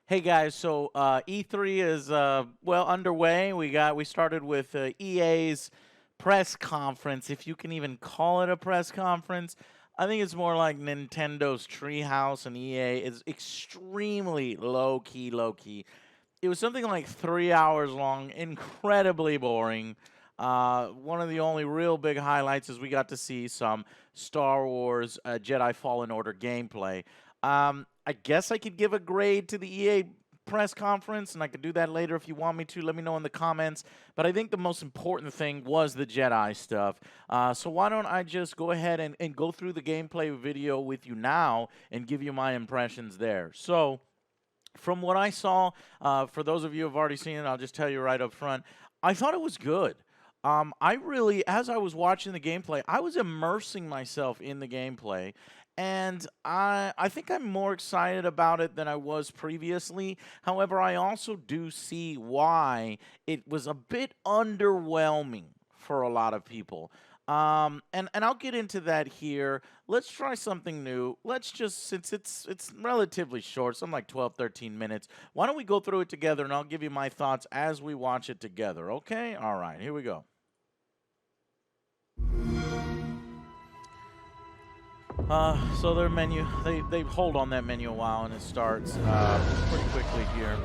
Hey guys, so E3 is well underway. We started with EA's press conference, if you can even call it a press conference. I think it's more like Nintendo's Treehouse, and EA is extremely low key, low key. It was something like 3 hours long, incredibly boring. One of the only real big highlights is we got to see some Star Wars Jedi Fallen Order gameplay. I guess I could give a grade to the EA press conference, and I could do that later if you want me to. Let me know in the comments. But I think the most important thing was the Jedi stuff. So why don't I just go ahead and go through the gameplay video with you now and give you my impressions there. So from what I saw, for those of you who have already seen it, I'll just tell you right up front, I thought it was good. I really, as I was watching the gameplay, I was immersing myself in the gameplay, and I think I'm more excited about it than I was previously. However, I also do see why it was a bit underwhelming for a lot of people. And I'll get into that here. Let's try something new. Let's just, since it's relatively short, something like 12, 13 minutes, why don't we go through it together and I'll give you my thoughts as we watch it together, okay? All right, here we go. So their menu, they hold on that menu a while and it starts pretty quickly here.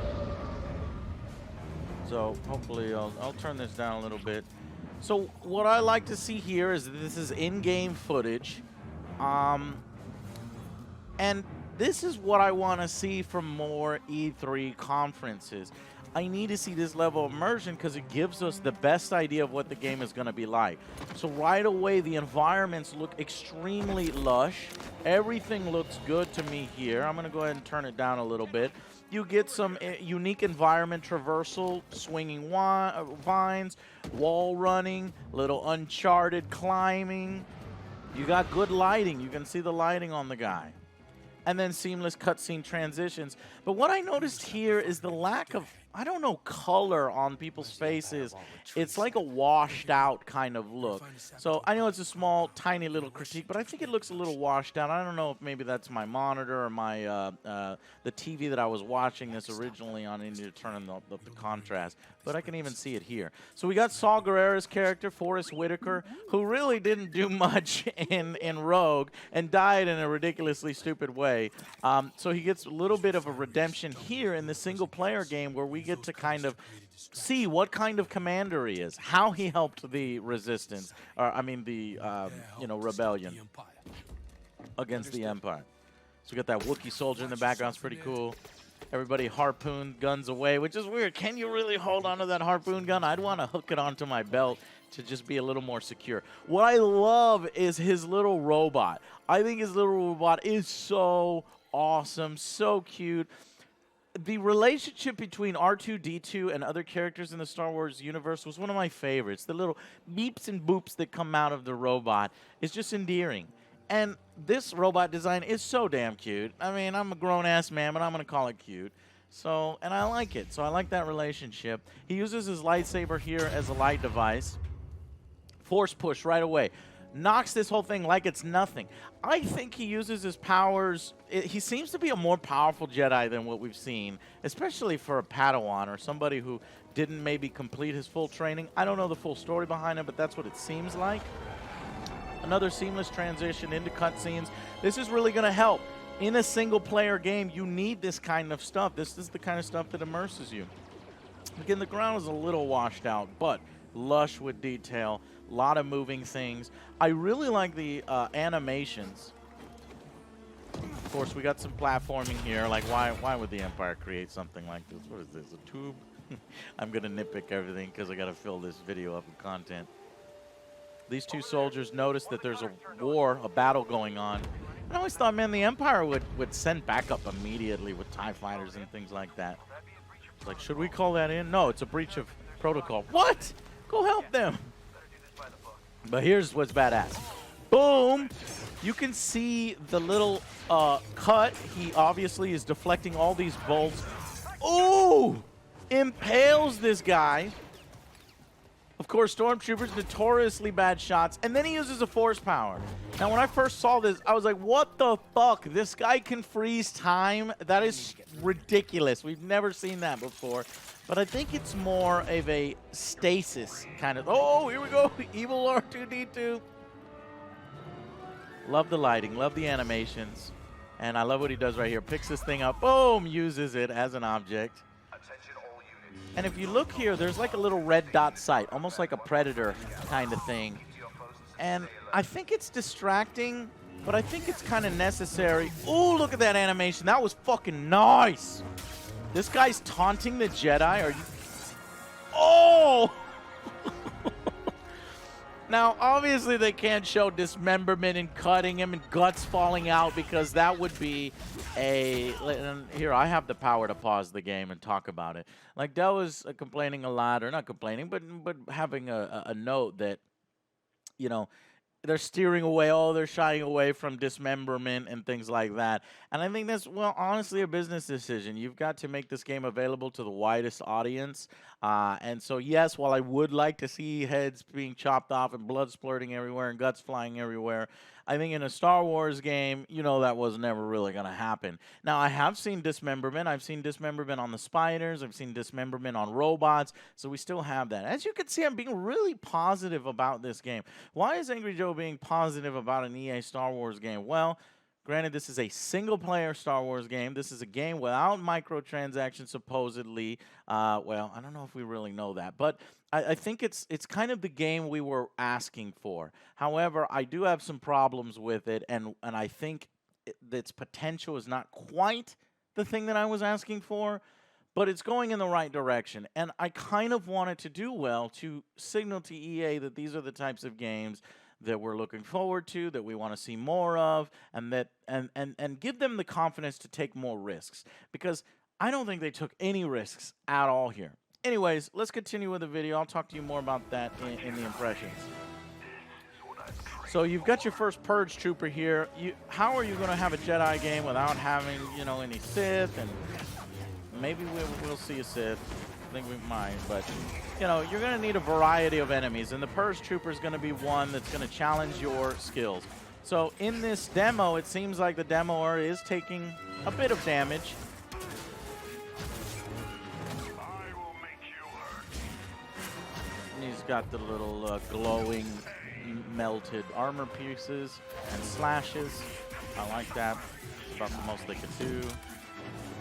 So hopefully I'll turn this down a little bit. So what I like to see here is this is in-game footage. And this is what I want to see from more E3 conferences. I need to see this level of immersion because it gives us the best idea of what the game is going to be like. So right away, the environments look extremely lush. Everything looks good to me here. I'm going to go ahead and turn it down a little bit. You get some unique environment traversal, swinging vines, wall running, little uncharted climbing. You got good lighting. You can see the lighting on the guy. And then seamless cutscene transitions. But what I noticed here is the lack of, I don't know, color on people's faces. It's like a washed out kind of look. So I know it's a small, tiny little critique, but I think it looks a little washed out. I don't know if maybe that's my monitor or my the TV that I was watching this originally on. I need to turn up the contrast, but I can even see it here. So we got Saw Gerrera's character, Forrest Whitaker, who really didn't do much in Rogue and died in a ridiculously stupid way. So he gets a little bit of a redemption here in the single-player game where we get to kind of see what kind of commander he is, how he helped the resistance, or I mean the rebellion against the Empire. So we got that Wookiee soldier in the background. It's pretty cool. Everybody harpoon guns away, which is weird. Can you really hold onto that harpoon gun? I'd want to hook it onto my belt to just be a little more secure. What I love is his little robot. I think his little robot is so awesome, so cute. The relationship between R2-D2 and other characters in the Star Wars universe was one of my favorites. The little beeps and boops that come out of the robot is just endearing. And this robot design is so damn cute. I mean, I'm a grown-ass man, but I'm going to call it cute. So, and I like it. So I like that relationship. He uses his lightsaber here as a light device. Force push right away. Knocks this whole thing like it's nothing. I think he uses his powers. He seems to be a more powerful Jedi than what we've seen, especially for a Padawan or somebody who didn't maybe complete his full training. I don't know the full story behind it, but that's what it seems like. Another seamless transition into cutscenes. This is really going to help. In a single-player game, you need this kind of stuff. This is the kind of stuff that immerses you. Again, the ground is a little washed out, but lush with detail. A lot of moving things. I really like the animations. Of course, we got some platforming here. Like, why would the Empire create something like this? What is this, a tube? I'm going to nitpick everything because I got to fill this video up with content. These two soldiers notice that there's a war, a battle going on. I always thought, man, the Empire would send backup immediately with TIE fighters and things like that. It's like, should we call that in? No, it's a breach of protocol. What? Go help them. But here's what's badass. Boom! You can see the little cut. He obviously is deflecting all these bolts. Ooh! Impales this guy. Of course, Stormtroopers, notoriously bad shots, and then he uses a force power. Now, when I first saw this, I was like, what the fuck? This guy can freeze time? That is ridiculous. We've never seen that before. But I think it's more of a stasis kind of... Oh, here we go. Evil R2-D2. Love the lighting. Love the animations. And I love what he does right here. Picks this thing up. Boom! Uses it as an object. And if you look here, there's like a little red dot sight, almost like a Predator kind of thing. And I think it's distracting, but I think it's kind of necessary. Ooh, look at that animation. That was fucking nice. This guy's taunting the Jedi. Are you... Oh! Now, obviously, they can't show dismemberment and cutting him and guts falling out because that would be a... Here, I have the power to pause the game and talk about it. Like, Dell was complaining a lot, or not complaining, but having a note that, you know, they're steering away, they're shying away from dismemberment and things like that. And I think that's, well, honestly, a business decision. You've got to make this game available to the widest audience. And so, yes, while I would like to see heads being chopped off and blood splurting everywhere and guts flying everywhere, I think in a Star Wars game, you know, that was never really going to happen. Now, I have seen dismemberment. I've seen dismemberment on the spiders. I've seen dismemberment on robots. So we still have that. As you can see, I'm being really positive about this game. Why is Angry Joe being positive about an EA Star Wars game? Well, granted, this is a single-player Star Wars game. This is a game without microtransactions, supposedly. Well, I don't know if we really know that, but I think it's kind of the game we were asking for. However, I do have some problems with it, and I think its potential is not quite the thing that I was asking for, but it's going in the right direction. And I kind of wanted to do well to signal to EA that these are the types of games that we're looking forward to, that we want to see more of, and that and give them the confidence to take more risks. Because I don't think they took any risks at all here. Anyways, let's continue with the video. I'll talk to you more about that in the impressions. So you've got your first Purge Trooper here. How are you going to have a Jedi game without having, you know, any Sith? And maybe we'll see a Sith. I think we might, but you know, you're going to need a variety of enemies, and the Purge Trooper is going to be one that's going to challenge your skills. So in this demo, it seems like the demoer is taking a bit of damage. And he's got the little glowing melted armor pieces and slashes. I like that. It's about the most they could do.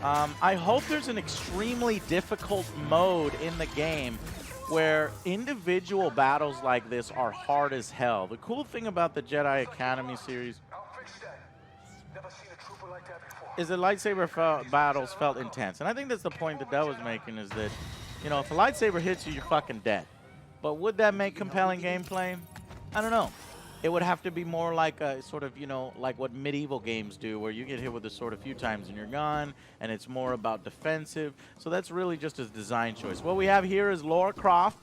I hope there's an extremely difficult mode in the game where individual battles like this are hard as hell. The cool thing about the Jedi Academy series is that lightsaber battles felt intense. And I think that's the point that Dell was making, is that, you know, if a lightsaber hits you, you're fucking dead. But would that make compelling gameplay? I don't know. It would have to be more like a sort of, you know, like what medieval games do, where you get hit with a sword a few times and you're gone, and it's more about defensive. So that's really just a design choice. What we have here is Lara Croft,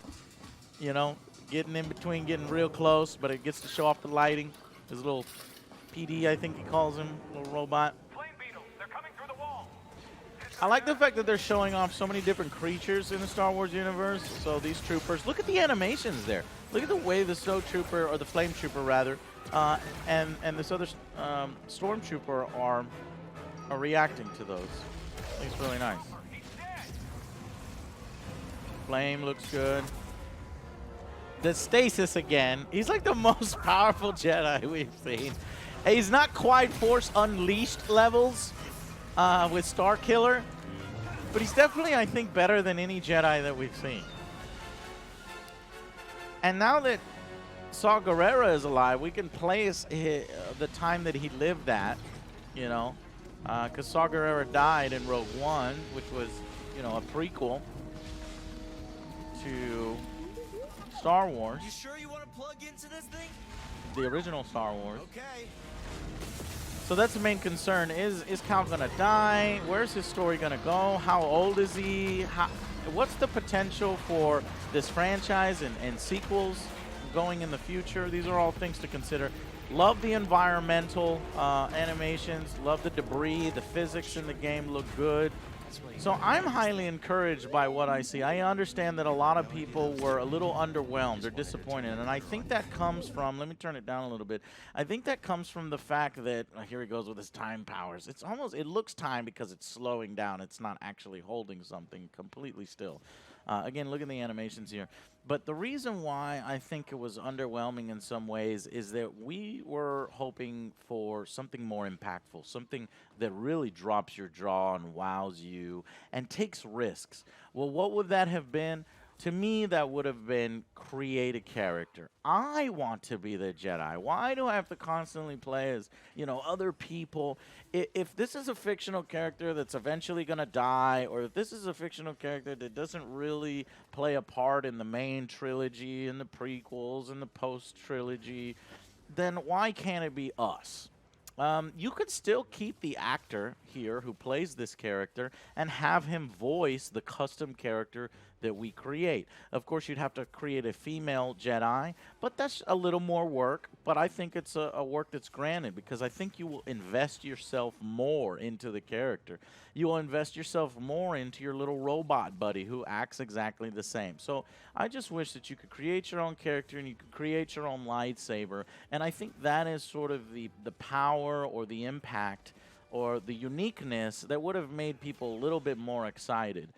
you know, getting in between, getting real close, but it gets to show off the lighting. His little PD, I think he calls him, little robot. I like the fact that they're showing off so many different creatures in the Star Wars universe. So these troopers, look at the animations there. Look at the way the Snow Trooper, or the Flame Trooper rather, and this other Stormtrooper are reacting to those. I think it's really nice. Flame looks good. The stasis again. He's like the most powerful Jedi we've seen. He's not quite Force Unleashed levels with Star Killer, but he's definitely, I think, better than any Jedi that we've seen. And now that Saw Gerrera is alive, we can place the time that he lived at, you know, because Saw Gerrera died in Rogue One, which was, you know, a prequel to Star Wars. You sure you want to plug into this thing? The original Star Wars. Okay. So that's the main concern. Is Cal gonna die? Where's his story gonna go? How old is he? What's the potential for this franchise and sequels going in the future? These are all things to consider. Love the environmental animations. Love the debris. The physics in the game look good. So I'm highly encouraged by what I see. I understand that a lot of people were a little underwhelmed or disappointed, and I think that comes from, let me turn it down a little bit. I think that comes from the fact that, here he goes with his time powers. It's almost, it looks time because it's slowing down. It's not actually holding something completely still. Again, look at the animations here. But the reason why I think it was underwhelming in some ways is that we were hoping for something more impactful, something that really drops your jaw and wows you and takes risks. Well, what would that have been? To me, that would have been create a character. I want to be the Jedi. Why do I have to constantly play as, other people? If this is a fictional character that's eventually going to die, or if this is a fictional character that doesn't really play a part in the main trilogy and the prequels and the post-trilogy, then why can't it be us? You could still keep the actor here who plays this character and have him voice the custom character that we create. Of course, you'd have to create a female Jedi, but that's a little more work. But I think it's a work that's granted because I think you will invest yourself more into the character. You will invest yourself more into your little robot buddy who acts exactly the same. So I just wish that you could create your own character and you could create your own lightsaber. And I think that is sort of the power or the impact or the uniqueness that would have made people a little bit more excited.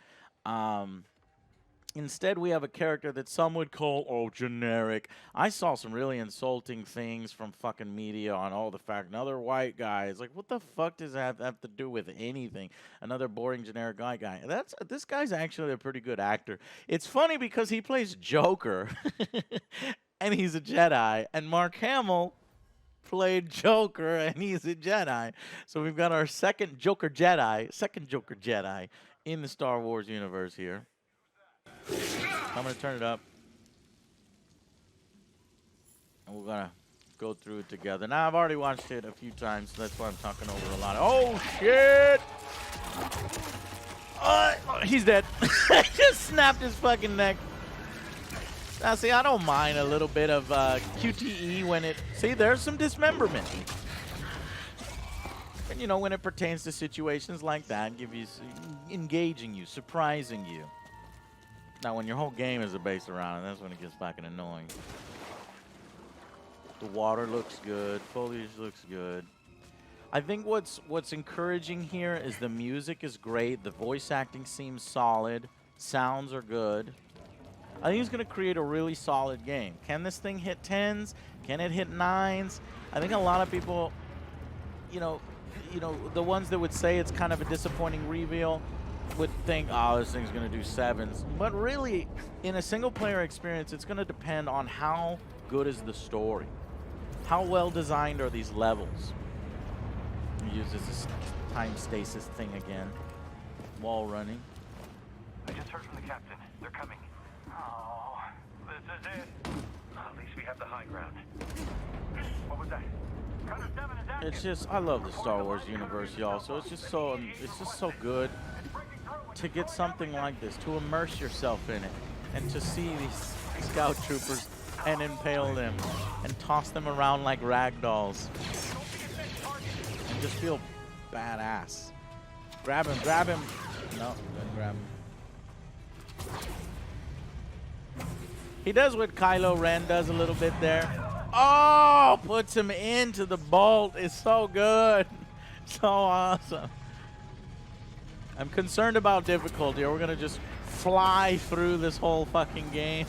Instead, we have a character that some would call, generic. I saw some really insulting things from fucking media on, the fact another white guy. It's like, what the fuck does that have to do with anything? Another boring, generic guy. This guy's actually a pretty good actor. It's funny because he plays Joker, and he's a Jedi, and Mark Hamill played Joker, and he's a Jedi. So we've got our second Joker Jedi in the Star Wars universe here. I'm going to turn it up. And we're going to go through it together. Now, I've already watched it a few times, so that's why I'm talking over a lot. Oh, shit! He's dead. Just snapped his fucking neck. Now, see, I don't mind a little bit of QTE when it... See, there's some dismemberment. And, when it pertains to situations like that, engaging you, surprising you. Now, when your whole game is based around it, that's when it gets fucking annoying. The water looks good. Foliage looks good. I think what's encouraging here is the music is great. The voice acting seems solid. Sounds are good. I think it's going to create a really solid game. Can this thing hit 10s? Can it hit 9s? I think a lot of people, the ones that would say it's kind of a disappointing reveal would think, this thing's going to do 7s. But really, in a single-player experience, it's going to depend on how good is the story. How well designed are these levels? He uses this time stasis thing again. Wall running. I just heard from the captain. They're coming. Oh, this is it. At least we have the high ground. What was that? It's just, I love the Star Wars universe, y'all. So it's just so good to get something like this, to immerse yourself in it, and to see these scout troopers and impale them and toss them around like rag dolls and just feel badass. Grab him, grab him. No, don't grab him. He does what Kylo Ren does a little bit there. Oh, puts him into the bolt. It's so good. So awesome. I'm concerned about difficulty. We're going to just fly through this whole fucking game.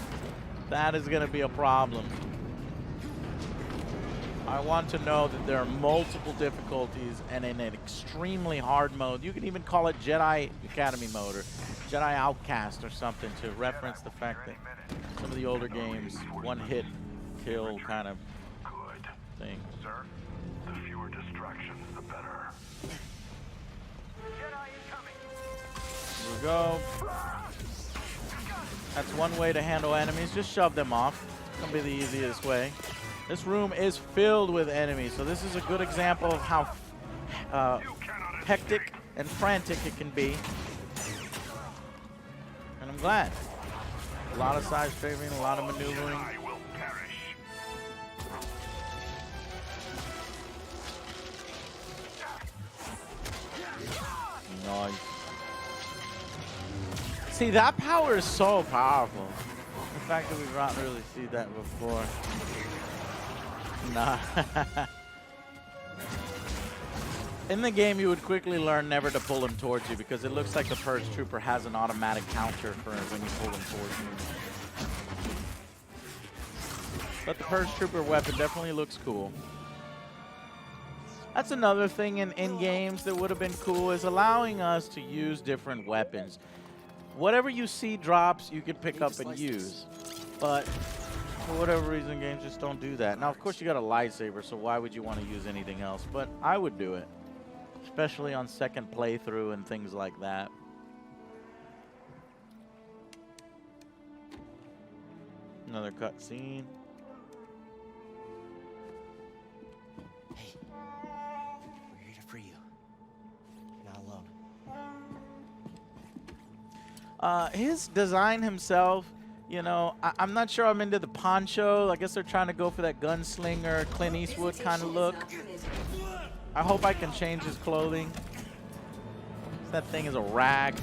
That is going to be a problem. I want to know that there are multiple difficulties and in an extremely hard mode. You can even call it Jedi Academy mode or Jedi Outcast or something to reference the fact that some of the older games, one-hit kill kind of thing. Sir, the fewer distractions, the better. Jedi incoming. Here we go. That's one way to handle enemies. Just shove them off. It's going to be the easiest way. This room is filled with enemies, so this is a good example of how hectic and frantic it can be. And I'm glad. A lot of side strafing, a lot of maneuvering. Nice. See, that power is so powerful. The fact that we've not really seen that before. Nah. In the game, you would quickly learn never to pull him towards you because it looks like the Purge Trooper has an automatic counter for when you pull him towards you. But the Purge Trooper weapon definitely looks cool. That's another thing in games that would have been cool is allowing us to use different weapons. Whatever you see drops, you can pick up and use. But for whatever reason, games just don't do that. Now, of course, you got a lightsaber, so why would you want to use anything else? But I would do it, especially on second playthrough and things like that. Another cutscene. Hey, we're here to free you. You're not alone. His design himself, you know, I'm not sure I'm into the poncho. I guess they're trying to go for that gunslinger, Clint Eastwood kind of look. I hope I can change his clothing. That thing is a rag.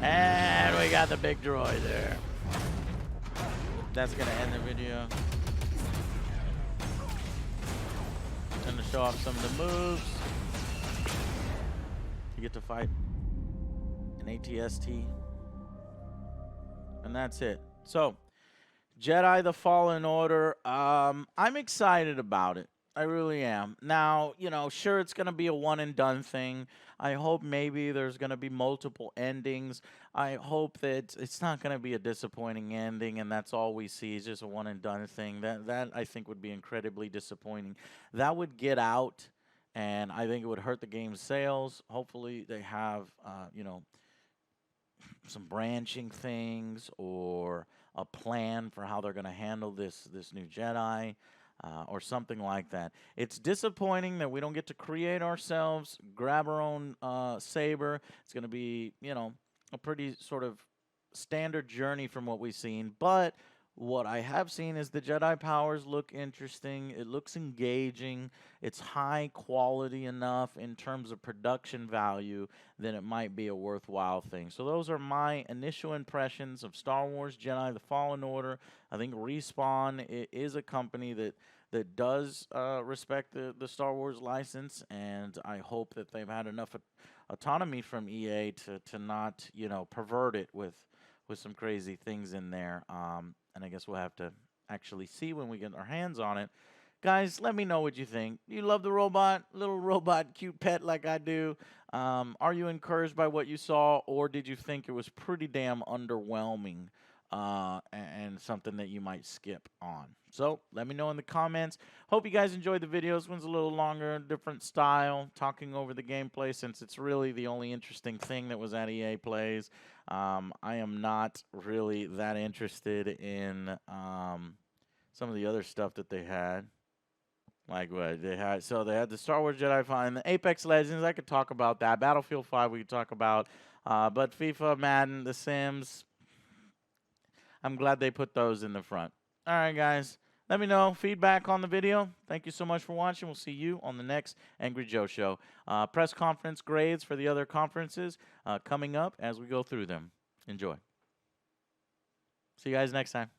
And we got the big droid there. That's going to end the video. Going to show off some of the moves. You get to fight an ATST. And that's it. So, Jedi The Fallen Order. I'm excited about it. I really am. Now, you know, sure, it's going to be a one and done thing. I hope maybe there's going to be multiple endings. I hope that it's not going to be a disappointing ending and that's all we see is just a one and done thing. That I think would be incredibly disappointing. That would get out and I think it would hurt the game's sales. Hopefully they have, you know, some branching things or a plan for how they're going to handle this new Jedi. Or something like that. It's disappointing that we don't get to create ourselves, grab our own saber. It's going to be, you know, a pretty sort of standard journey from what we've seen. But what I have seen is the Jedi powers look interesting. It looks engaging. It's high quality enough in terms of production value that it might be a worthwhile thing. So those are my initial impressions of Star Wars Jedi The Fallen Order. I think Respawn is a company that does respect the Star Wars license, and I hope that they've had enough autonomy from EA to not, you know, pervert it with some crazy things in there. And I guess we'll have to actually see when we get our hands on it. Guys, let me know what you think. Do you love the robot? Little robot cute pet like I do? Are you encouraged by what you saw, or did you think it was pretty damn underwhelming and something that you might skip on? So let me know in the comments. Hope you guys enjoyed the video. This one's a little longer, different style, talking over the gameplay since it's really the only interesting thing that was at EA Plays. I am not really that interested in some of the other stuff that they had. Like what they had, so they had the Star Wars Jedi Fallen, the Apex Legends. I could talk about that. Battlefield 5 we could talk about, but FIFA, Madden, The Sims. I'm glad they put those in the front. All right, guys. Let me know feedback on the video. Thank you so much for watching. We'll see you on the next Angry Joe Show. Press conference grades for the other conferences coming up as we go through them. Enjoy. See you guys next time.